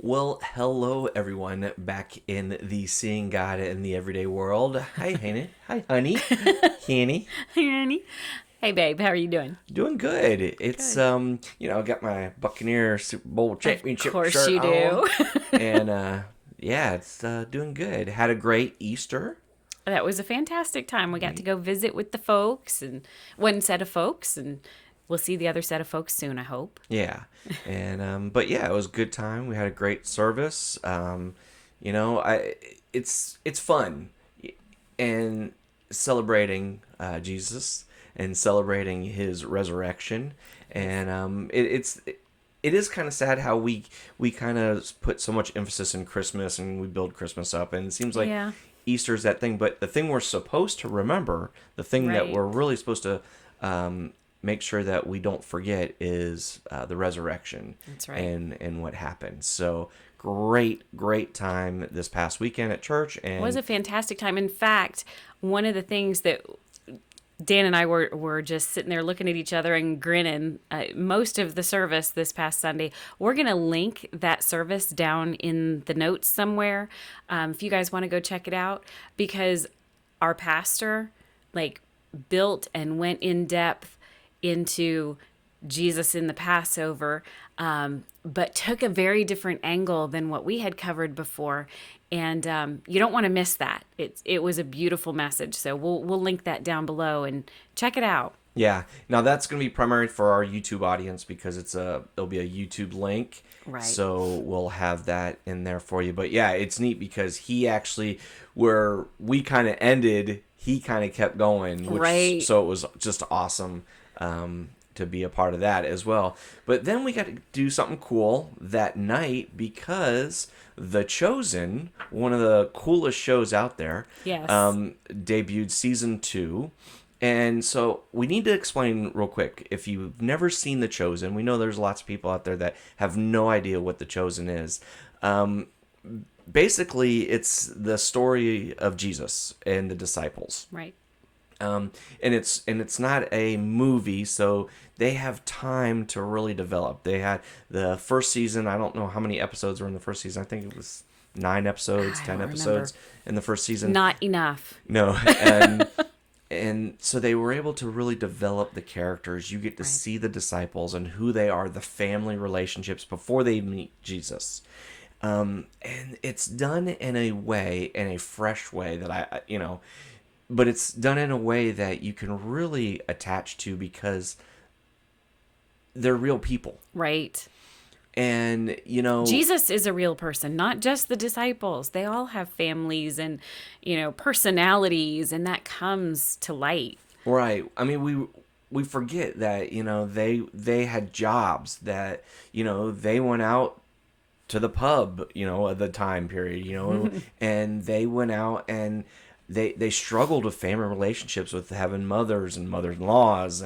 Well, hello everyone back in the Seeing God in the Everyday World. Hi, Hanny. Hi, honey. Hanny. Hey, Annie. Hey, babe. How are you doing? Doing good. It's Good. I got my Buccaneer Super Bowl Of championship course shirt you on, do. and yeah, it's doing good. Had a great Easter. That was a fantastic time. We got to We go visit with the folks and one set of folks, and we'll see the other set of folks soon, I hope. Yeah, and but yeah, it was a good time. We had a great service. It's fun and celebrating Jesus and celebrating His resurrection, Yes. and it is kind of sad how we kind of put so much emphasis in Christmas and we build Christmas up, and it seems like Yeah, Easter's that thing. But the thing we're supposed to remember, the thing that right. we're really supposed to make sure that we don't forget is the resurrection That's right. and what happened. So great time this past weekend at church, It was and a fantastic time. In fact, one of the things that Dan and I were just sitting there looking at each other and grinning. Most of the service this past Sunday, we're going to link that service down in the notes somewhere if you guys want to go check it out, because our pastor, like, built and went in depth into Jesus in the Passover, but took a very different angle than what we had covered before. And you don't want to miss that. It was a beautiful message. So we'll link that down below and check it out. yeah. Now that's going to be primary for our YouTube audience because it'll be a YouTube link. Right. So we'll have that in there for you. But yeah, it's neat because he actually, where we kind of ended, he kind of kept going, which Right. so it was just awesome to be a part of that as well. But then we got to do something cool that night because The Chosen, one of the coolest shows out there, Yes. debuted season 2. And so we need to explain real quick. If you've never seen The Chosen, we know there's lots of people out there that have no idea what The Chosen is. Basically, it's the story of Jesus and the disciples. Right. And it's not a movie, so they have time to really develop. They had the first season. I don't know how many episodes were in the first season. I think it was 9 episodes, I 10 don't remember. episodes in the first season. Not enough. No, and so they were able to really develop the characters. You get to Right. see the disciples and who they are, the family relationships before they meet Jesus. And it's done in a way, in a fresh way that but it's done in a way that you can really attach to because they're real people. Right. And, Jesus is a real person, not just the disciples. They all have families and, personalities, and that comes to light. right. I mean, we forget that, they had jobs that, they went out to the pub, at the time period, and they went out and they struggled with family relationships with having mothers and mothers-in-laws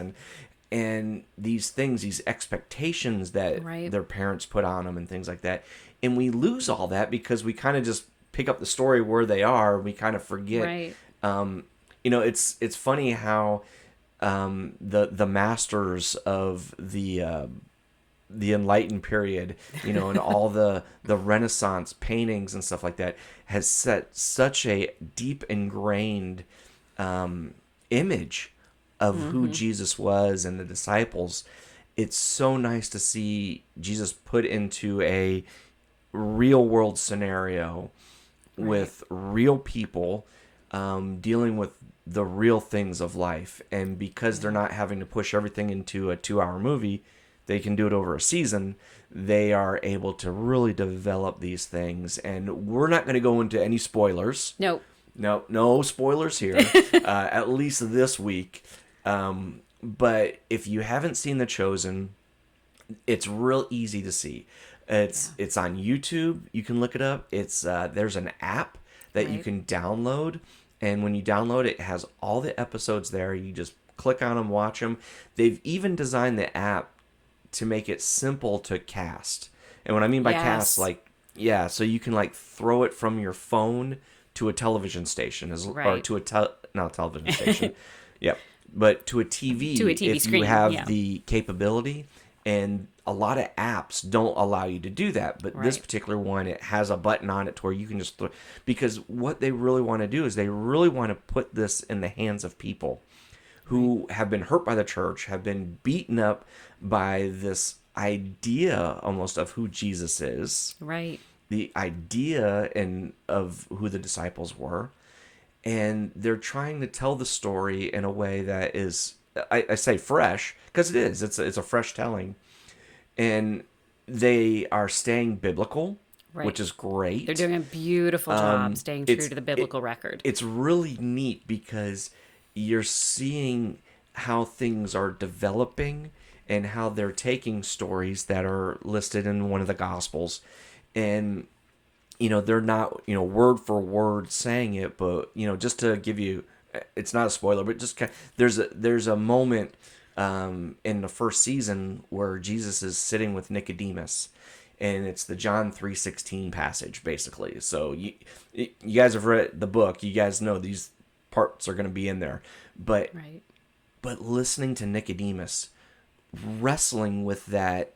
and these things, these expectations that Right. their parents put on them and things like that. And we lose all that because we kind of just pick up the story where they are. We kind of forget. Right. It's funny how the masters of the enlightened period, and all the Renaissance paintings and stuff like that has set such a deep ingrained image of who Jesus was and the disciples. It's so nice to see Jesus put into a real world scenario Right. with real people dealing with the real things of life. And because they're Yeah. not having to push everything into a 2 hour movie, they can do it over a season. They are able to really develop these things. And we're not going to go into any spoilers. No. No spoilers here, at least this week. But if you haven't seen The Chosen, it's real easy to see. Yeah. It's on YouTube. You can look it up. It's there's an app that you Right. can download, and when you download it, it has all the episodes there. You just click on them, watch them. They've even designed the app to make it simple to cast. And what I mean by cast, Yes. like, yeah, so you can like throw it from your phone to a television station, or Right. to not a television station, yep, but to a TV To a TV if you screen. have Yeah. the capability. And a lot of apps don't allow you to do that, but this Right. particular one, it has a button on it to where you can just because what they really want to do is they really want to put this in the hands of people Right. who have been hurt by the church, have been beaten up by this idea almost of who Jesus is, Right. the idea and of who the disciples were, and they're trying to tell the story in a way that is, I say fresh because it is. It's a fresh telling, and they are staying biblical, Right. which is They're great. doing a beautiful job staying true It's to the it, biblical record. it's really neat because you're seeing how things are developing and how they're taking stories that are listed in one of the gospels, and they're not word for word saying it, but just to give you, it's not a spoiler, but just there's a moment in the first season where Jesus is sitting with Nicodemus, and it's the John 3:16 passage basically. So you guys have read the book, you guys know these parts are going to be in there, but Right. listening to Nicodemus wrestling with that,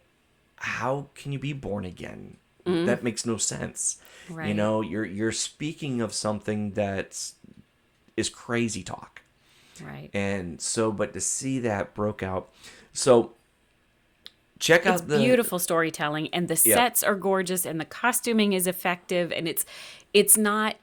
how can you be born again? That makes no sense. Right. You're speaking of something that is crazy talk. Right. And so, but to see that broke out. So check It's out beautiful storytelling, and the yeah, sets are gorgeous, and the costuming is effective, and it's not,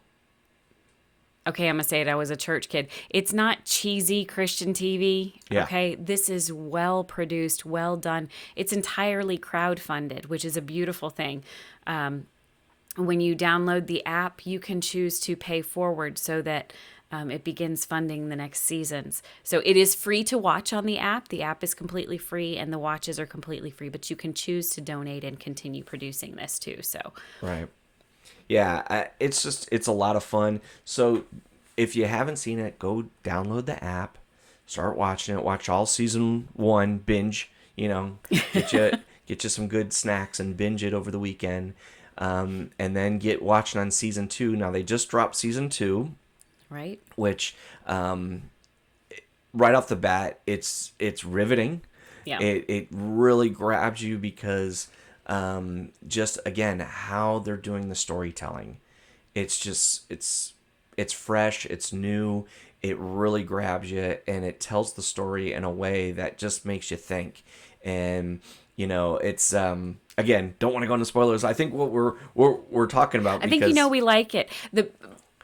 okay, I'm gonna say it, I was a church kid. It's not cheesy Christian TV. yeah, Okay. This is well produced, well done. It's entirely crowdfunded, which is a beautiful thing. When you download the app, you can choose to pay forward so that it begins funding the next seasons. So it is free to watch on the app. The app is completely free and the watches are completely free, but you can choose to donate and continue producing this too. So, right. Yeah, it's a lot of fun. So if you haven't seen it, go download the app, start watching it, watch all season 1, binge, get you get you some good snacks and binge it over the weekend. And then get watching on season 2. Now they just dropped season 2, right? which right off the bat, it's riveting. Yeah. It really grabs you because just again how they're doing the storytelling. It's just it's fresh, it's new, it really grabs you, and it tells the story in a way that just makes you think. And it's again, don't want to go into spoilers. I think what we're talking about, I think because we like it. The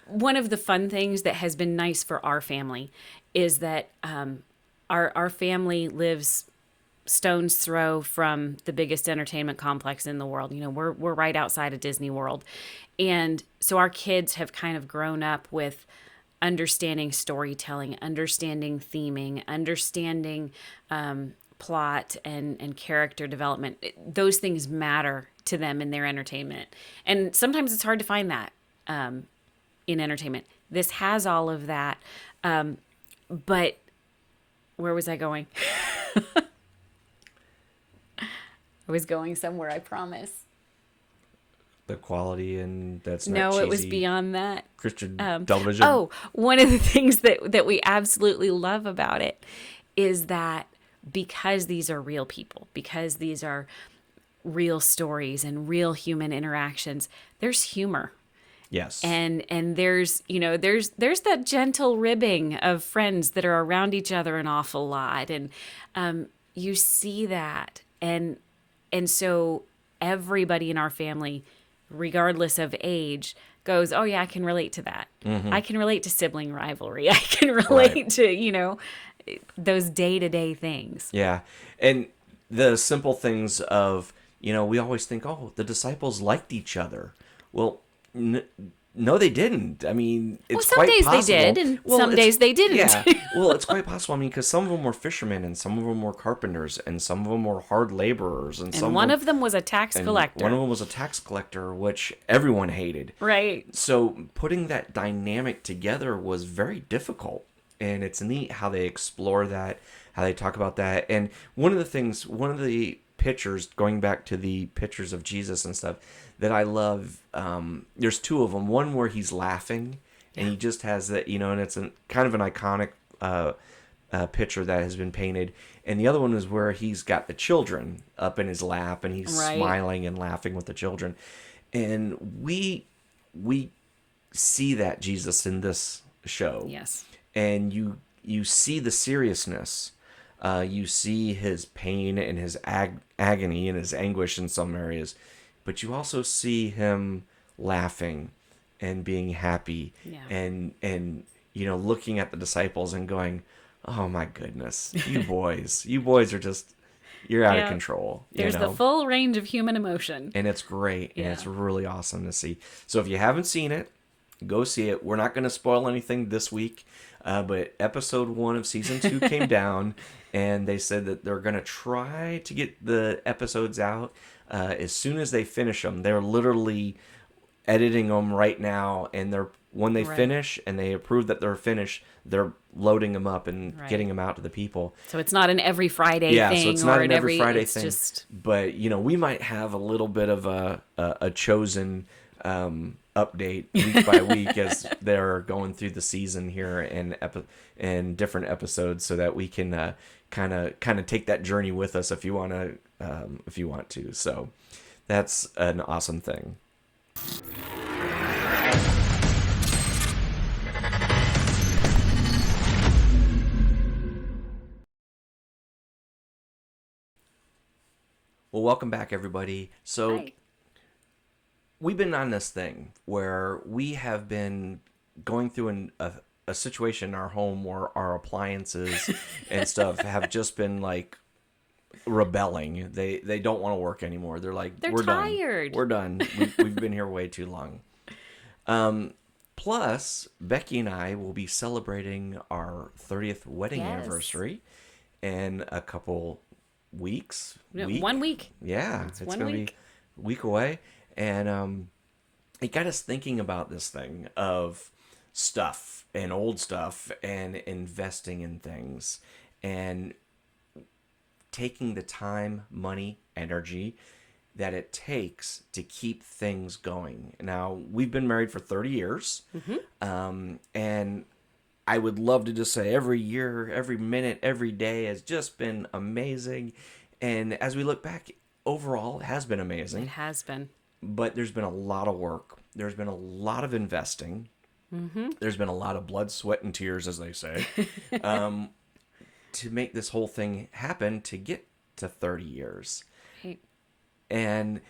One of the fun things that has been nice for our family is that our family lives stone's throw from the biggest entertainment complex in the world. We're right outside of Disney World, and so our kids have kind of grown up with understanding storytelling, understanding theming, understanding plot and character development. Those things matter to them in their entertainment, and sometimes it's hard to find that in entertainment. This has all of that, but where was I going? I was going somewhere, I promise. the quality, and that's not No, cheesy it was beyond that. Christian television. Oh, one of the things that we absolutely love about it is that because these are real people, because these are real stories and real human interactions, there's humor. Yes. And there's there's that gentle ribbing of friends that are around each other an awful lot, and you see that, and so everybody in our family, regardless of age, goes, oh yeah, I can relate to that. I can relate to sibling rivalry. I can relate Right. to those day-to-day things. Yeah. And the simple things of, we always think, oh, the disciples liked each other. Well, no, they didn't. I mean, it's Some quite days possible. they did, and some it's- days they didn't. Yeah. Well, it's quite possible. I mean, because some of them were fishermen, and some of them were carpenters, and some of them were hard laborers, and some And one of them was a tax collector. one of them was a tax collector, which everyone hated. Right. So putting that dynamic together was very difficult, and it's neat how they explore that, how they talk about that. And one of the pictures, going back to the pictures of Jesus and stuff that I love, there's two of them. One where he's laughing, and he just has that, and it's kind of an iconic picture that has been painted, and the other one is where he's got the children up in his lap and he's Right. smiling and laughing with the children, and we see that Jesus in this show, Yes. and you see the seriousness, you see his pain and his agony and his anguish in some areas, but you also see him laughing and being happy, Yeah. and looking at the disciples and going, "Oh my goodness, you boys are just you're out of Yeah. control," There's the full range of human emotion. and it's great and Yeah. it's really awesome to see. So if you haven't seen it, go see it. We're not going to spoil anything this week, but episode 1 of season 2 came down, and they said that they're going to try to get the episodes out as soon as they finish them. They're literally editing them right now, and they're when they Right. finish and they approve that they're finished, they're loading them up and Right. getting them out to the people. So it's not an every Friday Yeah, thing, so it's not or an every Friday it's thing, just but we might have a little bit of a chosen update week by week as they're going through the season here and different episodes, so that we can kind of take that journey with us if you want to. So that's an awesome thing. Well, welcome back, everybody. So Hi. we've been on this thing where we have been going through a situation in our home where our appliances and stuff have just been like rebelling. They don't want to work anymore. They're like, They're we're tired. done. We're done. We've been here way too long. Plus, Becky and I will be celebrating our 30th wedding Yes. anniversary in a couple weeks. No, 1 week. Yeah, It's it's 1 gonna week. be a week away, and it got us thinking about this thing of stuff and old stuff and investing in things and taking the time, money, energy that it takes to keep things going. Now, we've been married for 30 years, and I would love to just say every year, every minute, every day has just been amazing. And as we look back, overall, it has been It amazing. has been. But there's been a lot of work. There's been a lot of investing. There's been a lot of blood, sweat, and tears, as they say, to make this whole thing happen to get to 30 years. Hey, And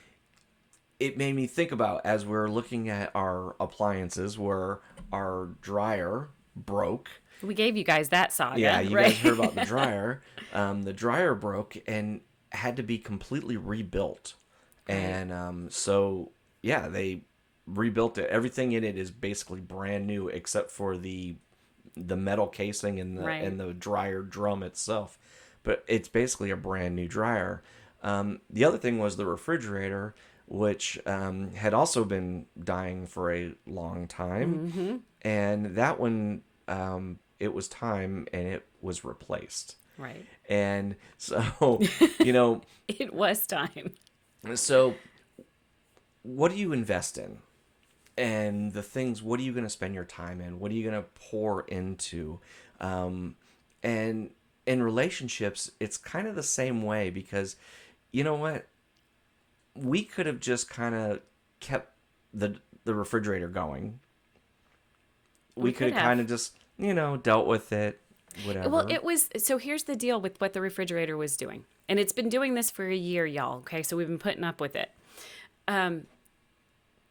it made me think about, as we're looking at our appliances, where our dryer broke. we gave you guys that saga, Yeah, you right? guys heard about the dryer. The dryer broke and had to be completely rebuilt. And so, yeah, they rebuilt it. Everything in it is basically brand new except for the metal casing and Right. the dryer drum itself. But it's basically a brand new dryer. The other thing was the refrigerator, which had also been dying for a long time. And that one, it was time and it was replaced. Right. And so, you know, It was time. so what do you invest in? And the things, what are you going to spend your time in? What are you going to pour into? And in relationships, it's kind of the same way, because you know what? We could have just kind of kept the refrigerator going. We could have kind of just, dealt with it, whatever. Well, it was, so here's the deal with what the refrigerator was doing. And it's been doing this for a year, y'all. Okay. So we've been putting up with it.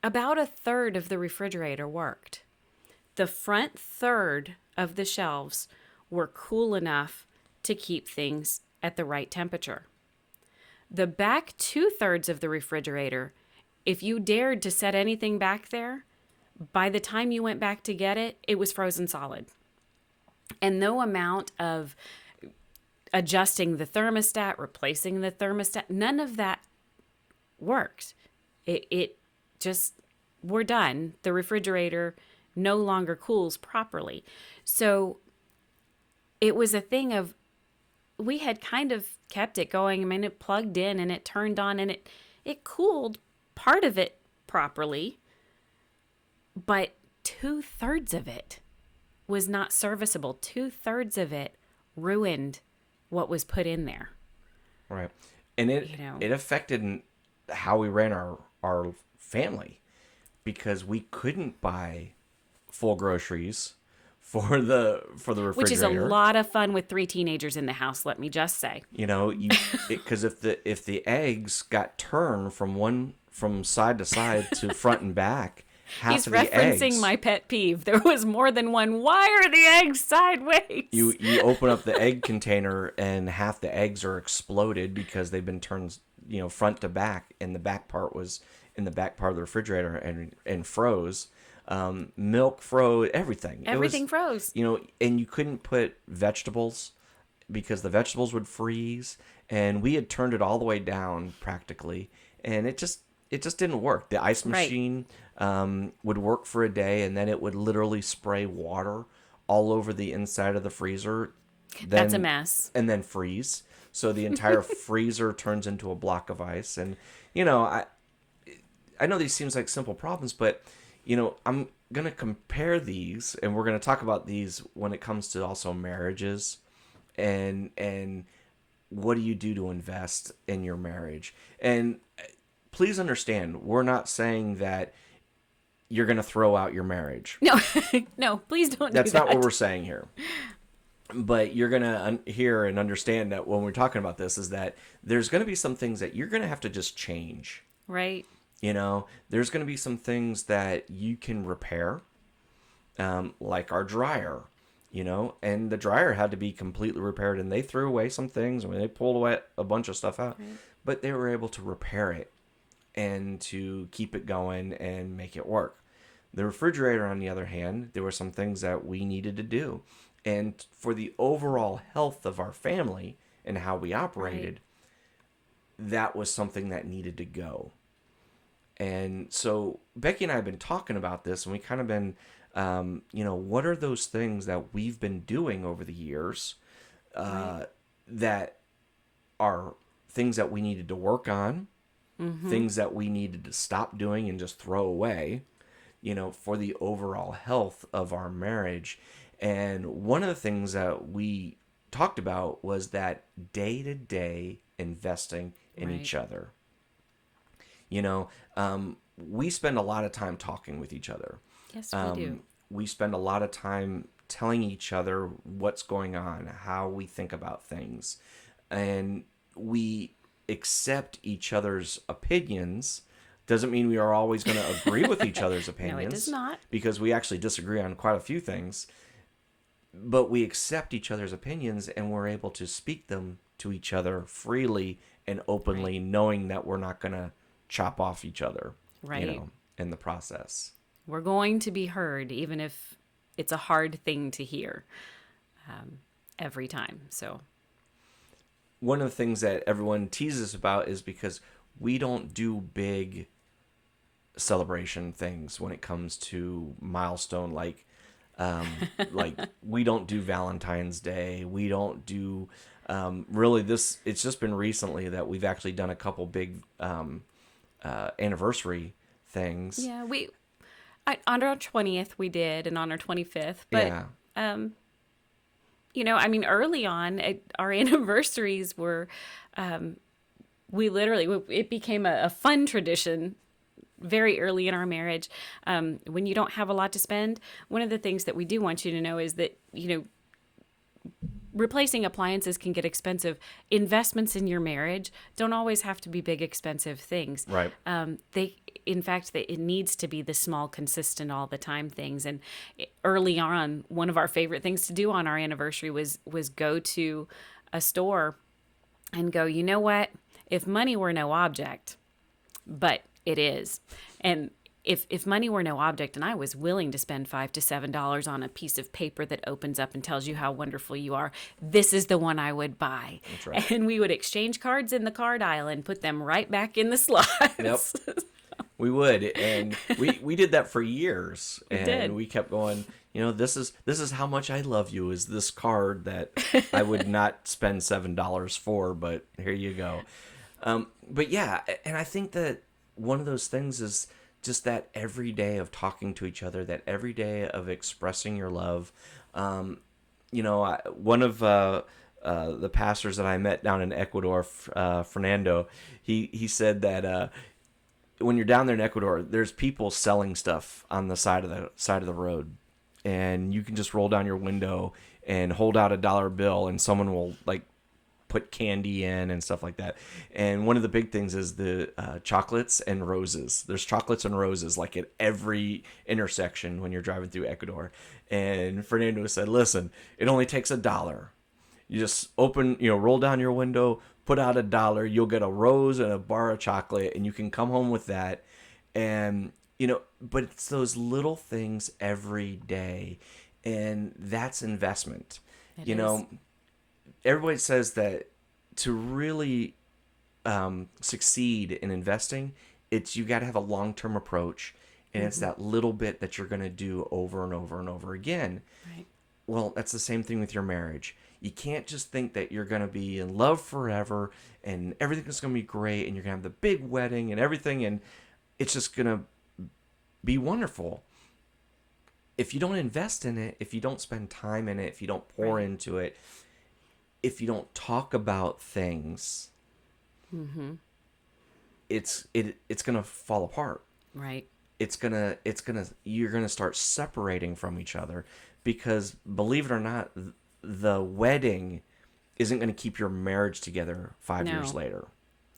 About a third of the refrigerator worked. The front third of the shelves were cool enough to keep things at the right temperature. The back 2/3 of the refrigerator, if you dared to set anything back there, by the time you went back to get it, it was frozen solid. And no amount of adjusting the thermostat, replacing the thermostat, none of that worked. It just, we're done. The refrigerator no longer cools properly. So it was a thing of, we had kind of kept it going. I mean, it plugged in and it turned on and it cooled part of it properly, but 2/3 of it was not serviceable. 2/3 of it ruined what was put in there. Right. And You know, it affected how we ran our family, because we couldn't buy full groceries for the which is a refrigerator. lot of fun with 3 teenagers in the house, let me just say. You know, because if the eggs got turned from side to side to front and back, half He's of the referencing eggs, my pet peeve. There was more than one. Why are the eggs sideways? you open up the egg container and half the eggs are exploded because they've been turned, front to back, and the back part was in the back part of the refrigerator and froze. Milk froze, everything. Everything froze. And you couldn't put vegetables because the vegetables would freeze, and we had turned it all the way down practically, and it just didn't work. The ice Right. machine would work for a day, and then it would literally spray water all over the inside of the freezer. That's a mess. And then freeze. So the entire freezer turns into a block of ice. And I know these seems like simple problems, but I'm gonna compare these, and we're gonna talk about these when it comes to also marriages, and what do you do to invest in your marriage. And please understand, we're not saying that you're gonna throw out your marriage. No, no, please don't That's do that. not what we're saying here. But you're gonna hear and understand that when we're talking about this, is that there's gonna be some things that you're gonna have to just change. Right. There's going to be some things that you can repair, like our dryer, and the dryer had to be completely repaired, and they threw away some things. I mean, they pulled away a bunch of stuff out, Right. but they were able to repair it and to keep it going and make it work. The refrigerator, on the other hand, there were some things that we needed to do. And for the overall health of our family and how we operated, that was something that needed to go. And so Becky and I have been talking about this, and we kind of been, what are those things that we've been doing over the years that are things that we needed to work on, things that we needed to stop doing and just throw away, for the overall health of our marriage. And one of the things that we talked about was that day-to-day investing in each other. We spend a lot of time talking with each other. Yes, we do. We spend a lot of time telling each other what's going on, how we think about things, and we accept each other's opinions. Doesn't mean we are always going to agree with each other's opinions. No, it does not. Because we actually disagree on quite a few things. But we accept each other's opinions, and we're able to speak them to each other freely and openly, knowing that we're not going to chop off each other, Right. In the process. We're going to be heard, even if it's a hard thing to hear every time. So, One of the things that everyone teases about is because we don't do big celebration things when it comes to milestone, like we don't do Valentine's Day. We don't do really this. It's just been recently that we've actually done a couple big anniversary things. yeah, on our 20th we did, and on our 25th. But, Yeah. early on, our anniversaries were, it became a fun tradition very early in our marriage. When you don't have a lot to spend, one of the things that we do want you to know is that, replacing appliances can get expensive. Investments in your marriage don't always have to be big, expensive things. Right. It needs to be the small, consistent, all the time things. And early on, one of our favorite things to do on our anniversary was go to a store and go, you know what? If money were no object, but it is. And if money were no object, and I was willing to spend $5 to $7 on a piece of paper that opens up and tells you how wonderful you are, this is the one I would buy. That's right. And we would exchange cards in the card aisle and put them right back in the slots. Yep. We would, and we did that for years, and did. we kept going. This is how much I love you. Is this card that I would not spend $7 for, but here you go. But yeah, and I think that one of those things is just that every day of talking to each other, that every day of expressing your love. one of the pastors that I met down in Ecuador, Fernando, he said that when you're down there in Ecuador, there's people selling stuff on the side of the road, and you can just roll down your window and hold out a dollar bill, and someone will like put candy in and stuff like that. And one of the big things is the chocolates and roses. There's chocolates and roses like at every intersection when you're driving through Ecuador. And Fernando said, "Listen, it only takes $1. You just roll down your window, put out $1. You'll get a rose and a bar of chocolate, and you can come home with that." And but it's those little things every day, and that's investment. It You is. know, everybody says that to really succeed in investing, it's you got to have a long-term approach, and it's that little bit that you're going to do over and over and over again. Right. Well, that's the same thing with your marriage. You can't just think that you're going to be in love forever and everything's going to be great and you're going to have the big wedding and everything and it's just going to be wonderful. If you don't invest in it, if you don't spend time in it, if you don't pour Right. into it, if you don't talk about things, it's going to fall apart. Right. You're going to start separating from each other because believe it or not, the wedding isn't going to keep your marriage together 5 years No. later.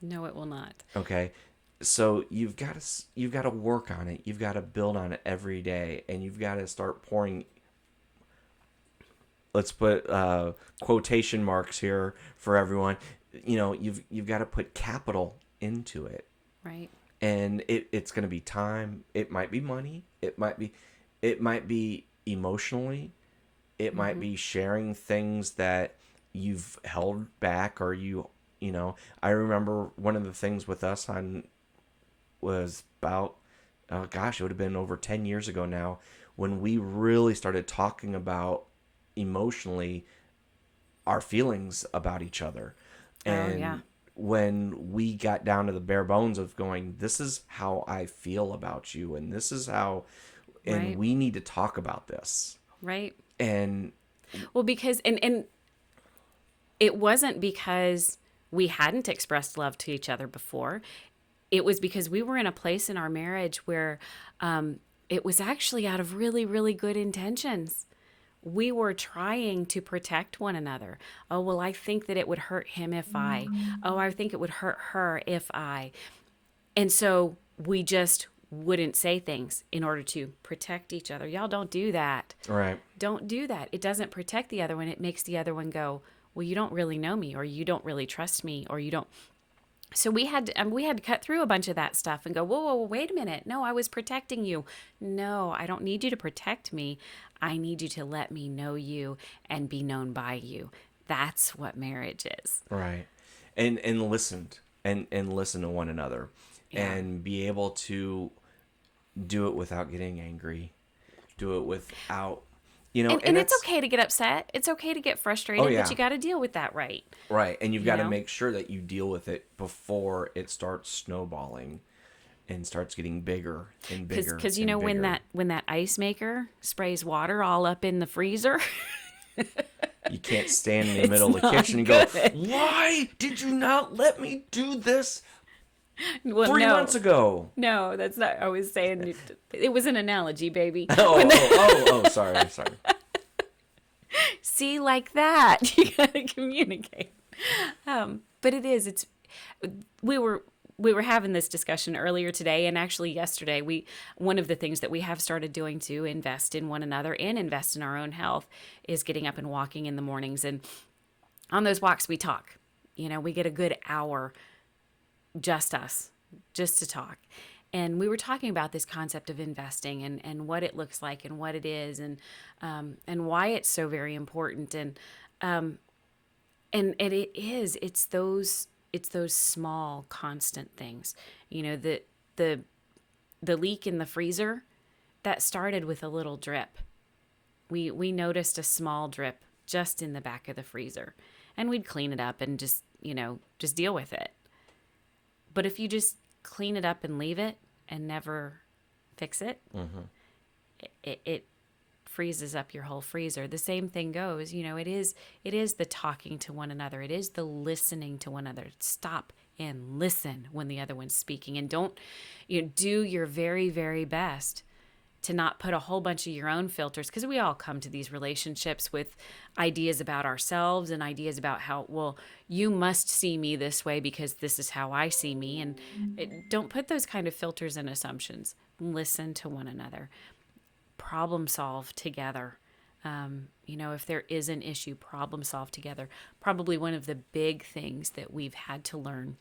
No, it will not. Okay, so you've got to work on it. You've got to build on it every day, and you've got to start pouring. Let's put quotation marks here for everyone. You've got to put capital into it, Right. and it's going to be time. It might be money. It might be emotionally. It might be sharing things that you've held back or I remember one of the things with us on was about oh gosh, it would have been over 10 years ago now when we really started talking about emotionally our feelings about each other. Oh, yeah. And when we got down to the bare bones of going, this is how I feel about you and this is how and Right. we need to talk about this. Right. And Well, because and it wasn't because we hadn't expressed love to each other before. It was because we were in a place in our marriage where it was actually out of really, really good intentions. We were trying to protect one another. Oh, well, I think that it would hurt him if I. Oh, I think it would hurt her if I. And so we just wouldn't say things in order to protect each other. Y'all don't do that. right. Don't do that. It doesn't protect the other one. It makes the other one go, well, you don't really know me, or you don't really trust me, or you don't. So we had to cut through a bunch of that stuff and go, whoa, whoa, whoa, wait a minute. No, I was protecting you. No, I don't need you to protect me. I need you to let me know you and be known by you. That's what marriage is. Right. And listen to one another Yeah. and be able to do it without getting angry. Do it without And it's that's okay to get upset. It's okay to get frustrated, Oh, yeah. but you got to deal with that, right? right. And you've got to know? make sure that you deal with it before it starts snowballing and starts getting bigger and bigger. Because and when bigger. that ice maker sprays water all up in the freezer, You can't stand in the middle of the not kitchen and go, good. "Why did you not let me do this well, 3 months ago?" No, that's not. I was saying it was an analogy, baby. Sorry. See, like that, you gotta communicate. But it is. It's we were having this discussion earlier today, and actually yesterday. One of the things that we have started doing to invest in one another and invest in our own health is getting up and walking in the mornings. And on those walks, we talk. We get a good hour, just us, just to talk. And we were talking about this concept of investing and what it looks like and what it is and why it's so very important and it is it's those small constant things. The leak in the freezer that started with a little drip. We noticed a small drip just in the back of the freezer, and we'd clean it up and just deal with it. But if you just clean it up and leave it and never fix it, it freezes up your whole freezer. The same thing goes, it is the talking to one another. It is the listening to one another. Stop and listen when the other one's speaking, and don't do your very, very best to not put a whole bunch of your own filters, because we all come to these relationships with ideas about ourselves and ideas about how, well, you must see me this way because this is how I see me. And don't put those kind of filters and assumptions. Listen to one another. Problem solve together. If there is an issue, problem solve together. Probably one of the big things that we've had to learn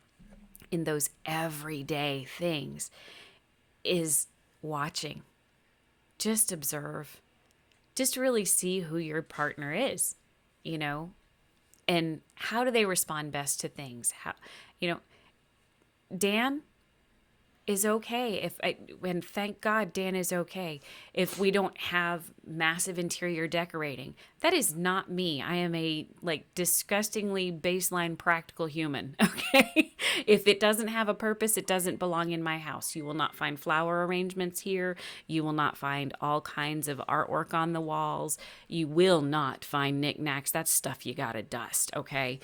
in those everyday things is watching. Just observe. Just really see who your partner is, and how do they respond best to things. Dan is okay and thank God Dan is okay if we don't have massive interior decorating. That is not me. I am a disgustingly baseline practical human. Okay. If it doesn't have a purpose, it doesn't belong in my house. You will not find flower arrangements here. You will not find all kinds of artwork on the walls. You will not find knickknacks. That's stuff you gotta dust. Okay.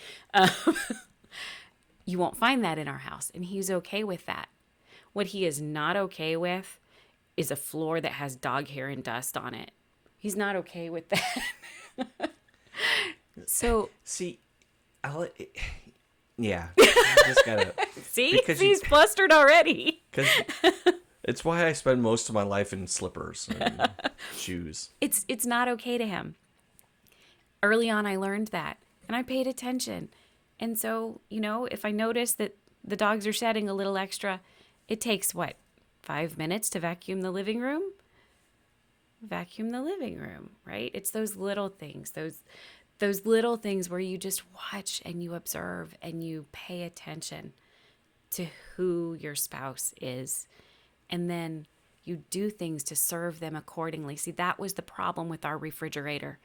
You won't find that in our house, and he's okay with that. What he is not okay with is a floor that has dog hair and dust on it. He's not okay with that. So see, yeah, I just gotta see, he's flustered already. Because it's why I spend most of my life in slippers and shoes. It's not okay to him. Early on, I learned that, and I paid attention. And so, if I notice that the dogs are shedding a little extra, it takes 5 minutes to vacuum the living room? Vacuum the living room, right? It's those little things, those little things where you just watch and you observe and you pay attention to who your spouse is. And then you do things to serve them accordingly. See, that was the problem with our refrigerator.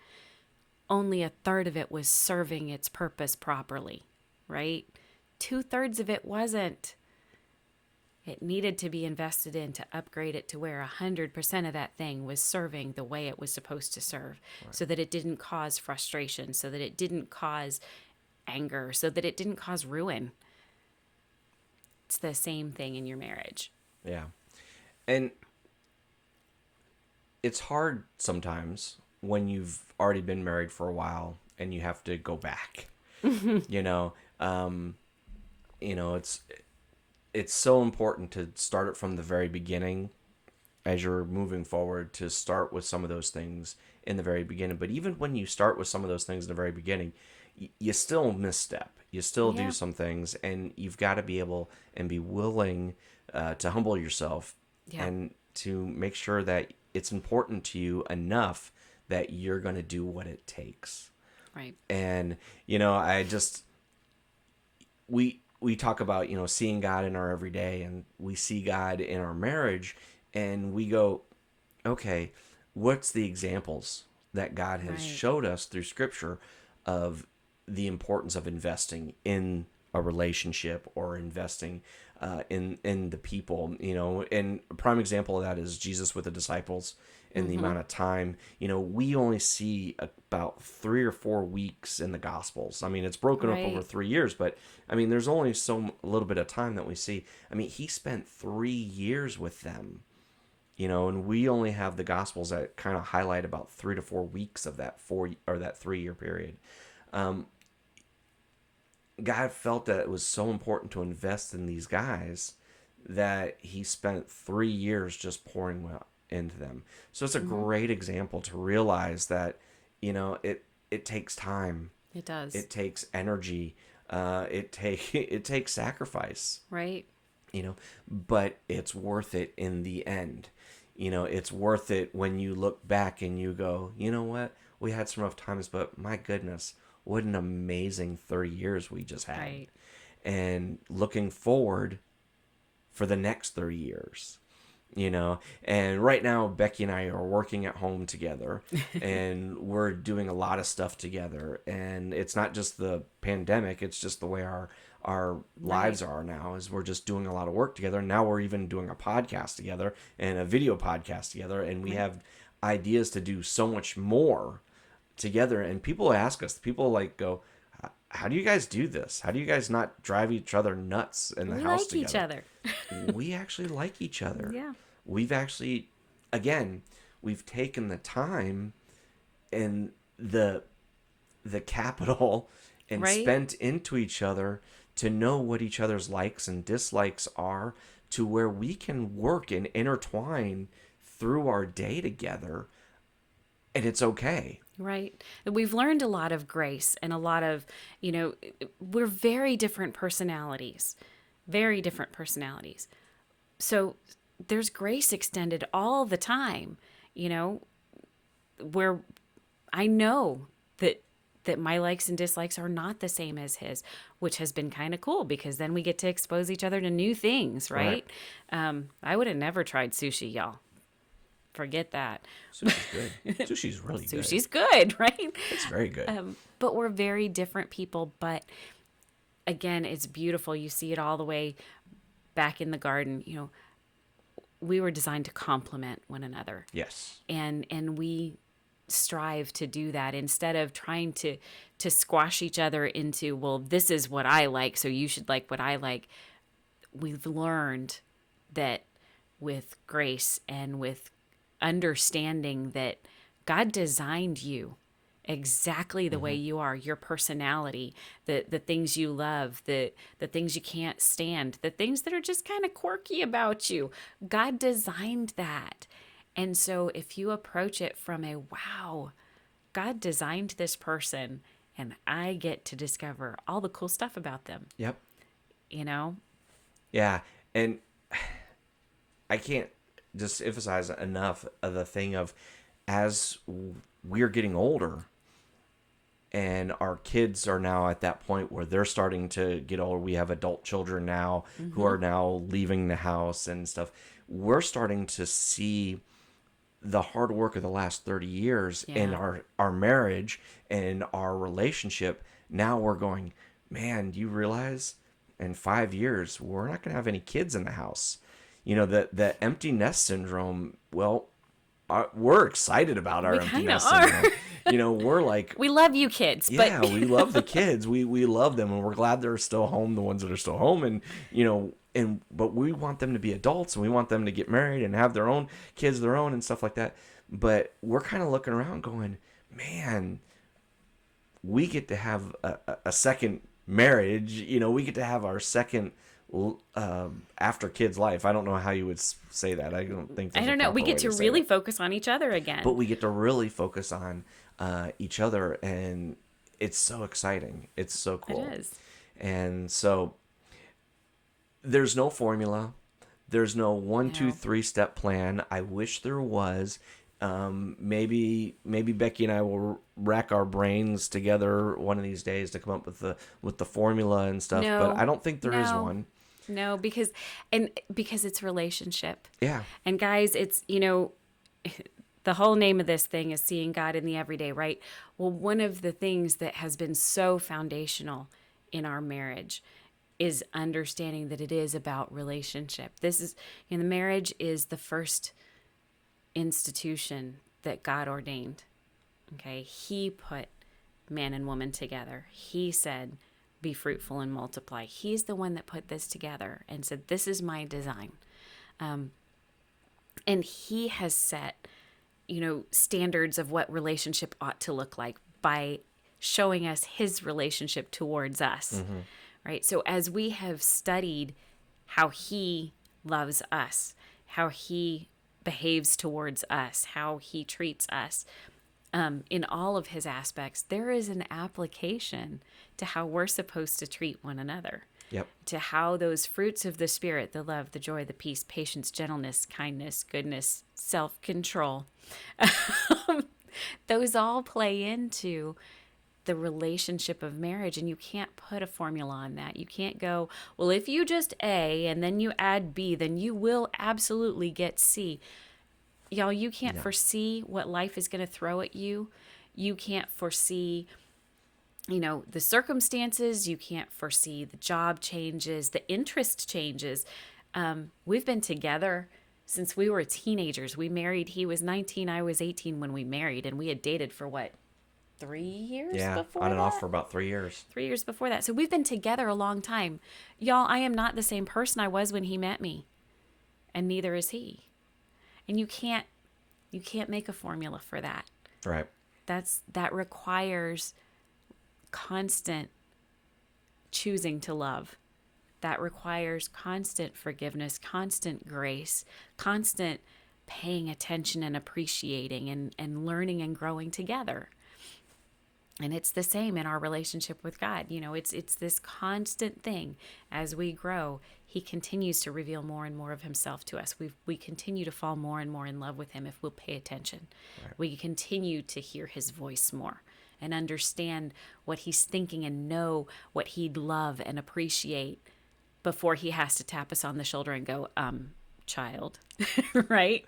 Only a third of it was serving its purpose properly, right? 2/3 of it wasn't. It needed to be invested in to upgrade it to where 100% of that thing was serving the way it was supposed to serve, right. So that it didn't cause frustration, so that it didn't cause anger, so that it didn't cause ruin. It's the same thing in your marriage. Yeah. And it's hard sometimes when you've already been married for a while and you have to go back. It's so important to start it from the very beginning as you're moving forward, to start with some of those things in the very beginning. But even when you start with some of those things in the very beginning, you still misstep. You still do some things, and you've got to be able and be willing to humble yourself and to make sure that it's important to you enough that you're going to do what it takes. Right. And, we talk about, seeing God in our everyday, and we see God in our marriage, and we go, okay, what's the examples that God has showed us through Scripture of the importance of investing in a relationship or investing in the people, and a prime example of that is Jesus with the disciples and the amount of time. We only see about 3 or 4 weeks in the Gospels. I mean, it's broken up over 3 years, but I mean, there's only a little bit of time that we see. I mean, he spent 3 years with them, and we only have the Gospels that kind of highlight about 3 to 4 weeks of that 3-year period. God felt that it was so important to invest in these guys that he spent 3 years just pouring into them. So it's a great example to realize that, it takes time. It does. It takes energy. It takes sacrifice. Right. But it's worth it in the end. It's worth it when you look back and you go, you know what? We had some rough times, but my goodness, what an amazing 30 years we just had. Right. And looking forward for the next 30 years. And right now Becky and I are working at home together and we're doing a lot of stuff together, and it's not just the pandemic, it's just the way our lives are now, is we're just doing a lot of work together. Now we're even doing a podcast together and a video podcast together, and we have ideas to do so much more together. And people ask us, people like go, how do you guys do this? How do you guys not drive each other nuts in the We house like each together? other. We actually like each other. Yeah. We've actually, again, we've taken the time and the capital and Right? spent into each other to know what each other's likes and dislikes are, to where we can work and intertwine through our day together, and it's okay. Right. We've learned a lot of grace and a lot of, we're very different personalities. Very different personalities. So there's grace extended all the time, you know, where I know that my likes and dislikes are not the same as his, which has been kind of cool because then we get to expose each other to new things, Right. right? I would have never tried sushi, y'all. Forget that. Sushi's good. Sushi's really good. Sushi's good, right? It's very good. But we're very different people. But again, it's beautiful. You see it all the way back in the garden. We were designed to complement one another, Yes. and we strive to do that instead of trying to squash each other into, well, this is what I like, so you should like what I like. We've learned that with grace and with understanding that God designed you exactly the way you are, your personality, the things you love, the things you can't stand, the things that are just kind of quirky about you. God designed that. And so if you approach it from a, wow, God designed this person and I get to discover all the cool stuff about them, Yep. you know? Yeah. And I can't just emphasize enough of the thing of, as we're getting older and our kids are now at that point where they're starting to get older. We have adult children now who are now leaving the house and stuff. We're starting to see the hard work of the last 30 years in Yeah. our marriage and our relationship. Now we're going, man, do you realize in 5 years we're not going to have any kids in the house? The empty nest syndrome. Well, we're excited about our We empty kind of nest are. syndrome. We're like, We love you kids, yeah, but we love the kids. We love them, and we're glad they're still home. The ones that are still home, but we want them to be adults, and we want them to get married and have their own kids, their own, and stuff like that. But we're kind of looking around, going, man, we get to have a second marriage. We get to have our second after kids life. I don't know how you would say that. I don't think I there's a don't know. We proper get way to say really that. focus on each other again. But we get to really focus on each other, and it's so exciting. It's so cool. It is. And so there's no formula. There's no one, two, No. 3 step plan. I wish there was. Maybe Becky and I will rack our brains together one of these days to come up with the formula and stuff. No. But I don't think there is No. one. No, because it's relationship. Yeah. And guys, it's, the whole name of this thing is seeing God in the everyday, right? Well, one of the things that has been so foundational in our marriage is understanding that it is about relationship. This is, the marriage is the first institution that God ordained. Okay. He put man and woman together. He said, be fruitful and multiply. He's the one that put this together and said, this is my design. And he has set, standards of what relationship ought to look like by showing us his relationship towards us. Right. So as we have studied how he loves us, how he behaves towards us, how he treats us, in all of his aspects, there is an application to how we're supposed to treat one another. Yep. To how those fruits of the Spirit, the love, the joy, the peace, patience, gentleness, kindness, goodness, self-control, those all play into the relationship of marriage. And you can't put a formula on that. You can't go, well, if you just A and then you add B, then you will absolutely get C. Y'all, you can't foresee what life is going to throw at you. You can't foresee, the circumstances. You can't foresee the job changes, the interest changes. We've been together since we were teenagers. We married, he was 19, I was 18 when we married, and we had dated for what, 3 years Yeah, before on and off that? for about 3 years. 3 years before that. So we've been together a long time. Y'all, I am not the same person I was when he met me, and neither is he. And you can't make a formula for that. Right. That requires constant choosing to love. That requires constant forgiveness, constant grace, constant paying attention and appreciating and learning and growing together. And it's the same in our relationship with God. It's this constant thing. As we grow, he continues to reveal more and more of himself to us. We continue to fall more and more in love with him if we'll pay attention. Right. We continue to hear his voice more and understand what he's thinking and know what he'd love and appreciate before he has to tap us on the shoulder and go, child, right?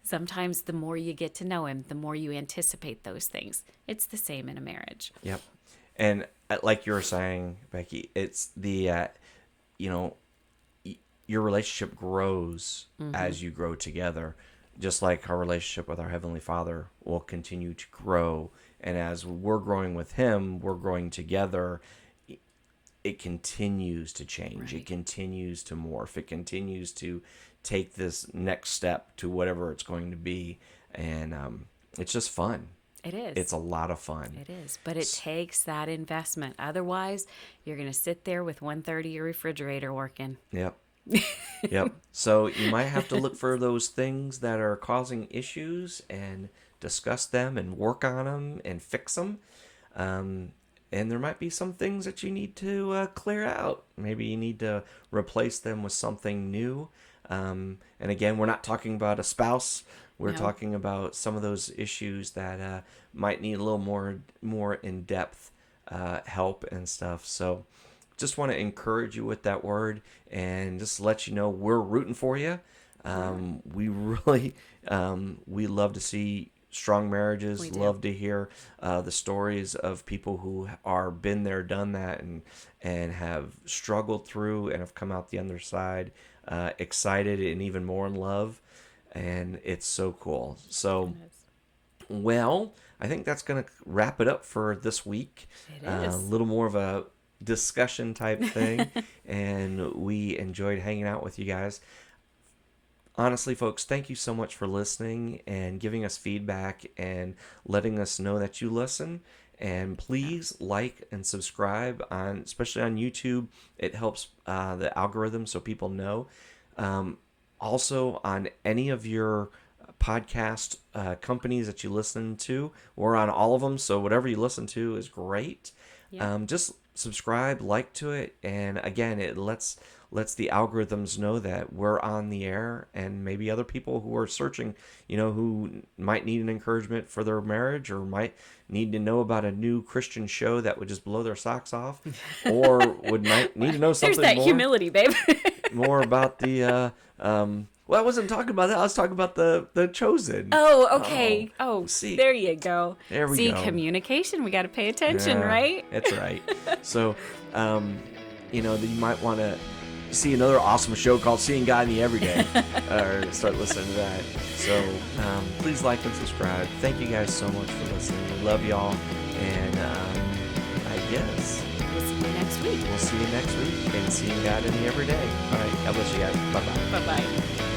Sometimes the more you get to know him, the more you anticipate those things. It's the same in a marriage. Yep. And like you were saying, Becky, it's the, your relationship grows as you grow together, just like our relationship with our Heavenly Father will continue to grow. And as we're growing with him, we're growing together. It continues to change. Right. It continues to morph. It continues to take this next step to whatever it's going to be. And it's just fun. It is. It's a lot of fun. It is. But it takes that investment. Otherwise, you're going to sit there with 1/3 of your refrigerator working. Yep. Yep. So you might have to look for those things that are causing issues and discuss them and work on them and fix them. And there might be some things that you need to clear out. Maybe you need to replace them with something new. And again, we're not talking about a spouse. We're talking about some of those issues that might need a little more in-depth help and stuff. So just want to encourage you with that word and just let you know we're rooting for you. We really, we love to see strong marriages. Love to hear the stories of people who are been there, done that, and have struggled through and have come out the other side excited and even more in love. And it's so cool. So, well, I think that's going to wrap it up for this week. It is. A little more of a discussion type thing. And we enjoyed hanging out with you guys. Honestly, folks, thank you so much for listening and giving us feedback and letting us know that you listen. And please like and subscribe, especially on YouTube. It helps the algorithm so people know. Also, on any of your podcast companies that you listen to, we're on all of them. So whatever you listen to is great. Yep. Just subscribe, like to it. And again, it lets the algorithms know that we're on the air, and maybe other people who are searching, who might need an encouragement for their marriage or might need to know about a new Christian show that would just blow their socks off, or might need to know something more. There's that humility, babe. More about the well, I wasn't talking about that. I was talking about the Chosen. Oh, okay. See, there you go. There we go. See, communication. We got to pay attention, right? That's right. So, you might want to see another awesome show called Seeing God in the Everyday, or start listening to that. So, please like and subscribe. Thank you guys so much for listening. We love y'all, and I guess we'll see you next week. We'll see you next week, and Seeing God in the Everyday. All right. God bless you guys. Bye-bye. Bye-bye.